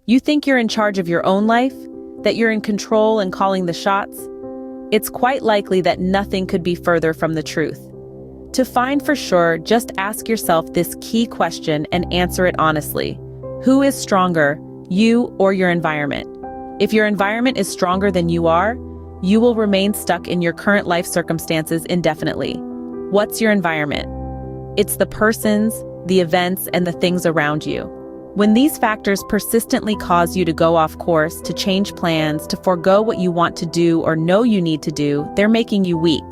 You think you're in charge of your own life? That you're in control and calling the shots? It's quite likely that nothing could be further from the truth. To find for sure, just ask yourself this key question and answer it honestly. Who is stronger, you or your environment? If your environment is stronger than you are, you will remain stuck in your current life circumstances indefinitely. What's your environment? It's the persons, the events, and the things around you. When these factors persistently cause you to go off course, to change plans, to forego what you want to do or know you need to do, they're making you weak.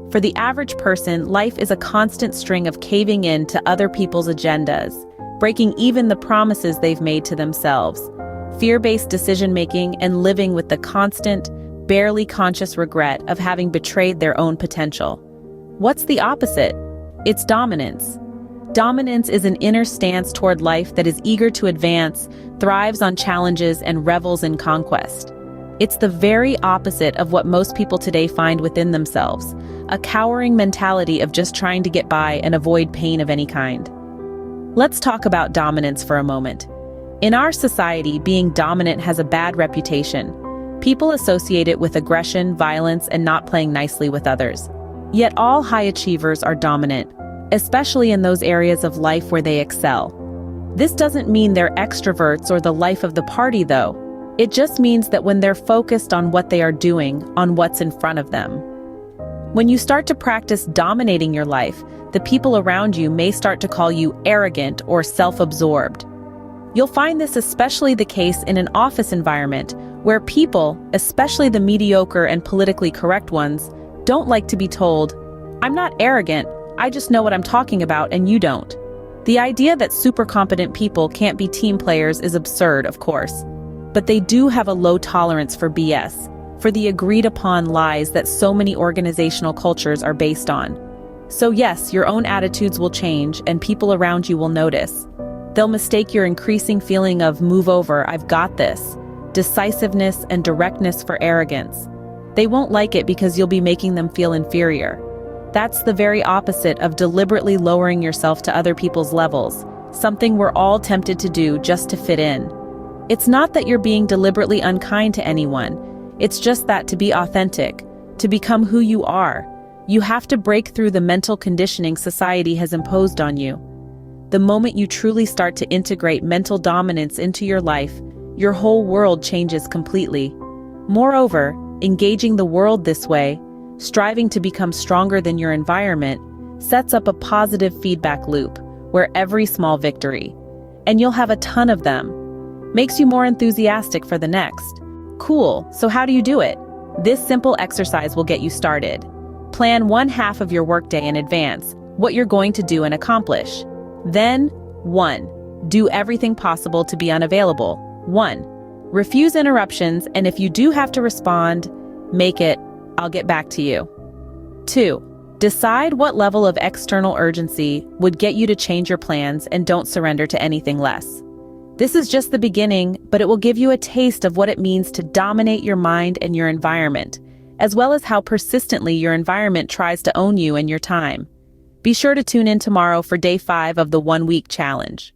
For the average person, life is a constant string of caving in to other people's agendas, breaking even the promises they've made to themselves, fear-based decision-making, and living with the constant, barely conscious regret of having betrayed their own potential. What's the opposite? It's dominance. Dominance is an inner stance toward life that is eager to advance, thrives on challenges, and revels in conquest. It's the very opposite of what most people today find within themselves, a cowering mentality of just trying to get by and avoid pain of any kind. Let's talk about dominance for a moment. In our society, being dominant has a bad reputation. People associate it with aggression, violence, and not playing nicely with others. Yet all high achievers are dominant, especially in those areas of life where they excel. This doesn't mean they're extroverts or the life of the party, though. It just means that when they're focused on what they are doing, on what's in front of them. When you start to practice dominating your life, the people around you may start to call you arrogant or self-absorbed. You'll find this especially the case in an office environment, where people, especially the mediocre and politically correct ones, don't like to be told, "I'm not arrogant, I just know what I'm talking about and you don't." The idea that super competent people can't be team players is absurd, of course. But they do have a low tolerance for BS, for the agreed-upon lies that so many organizational cultures are based on. So yes, your own attitudes will change and people around you will notice. They'll mistake your increasing feeling of "move over, I've got this," decisiveness and directness for arrogance. They won't like it because you'll be making them feel inferior. That's the very opposite of deliberately lowering yourself to other people's levels, something we're all tempted to do just to fit in. It's not that you're being deliberately unkind to anyone. It's just that to be authentic, to become who you are, you have to break through the mental conditioning society has imposed on you. The moment you truly start to integrate mental dominance into your life, your whole world changes completely. Moreover, engaging the world this way, striving to become stronger than your environment, sets up a positive feedback loop where every small victory, and you'll have a ton of them, makes you more enthusiastic for the next. Cool, so how do you do it? This simple exercise will get you started. Plan one half of your workday in advance, what you're going to do and accomplish. Then, 1. Do everything possible to be unavailable. 1. Refuse interruptions, and if you do have to respond, make it, "I'll get back to you." 2. Decide what level of external urgency would get you to change your plans and don't surrender to anything less. This is just the beginning, but it will give you a taste of what it means to dominate your mind and your environment, as well as how persistently your environment tries to own you and your time. Be sure to tune in tomorrow for day 5 of the 1-week challenge.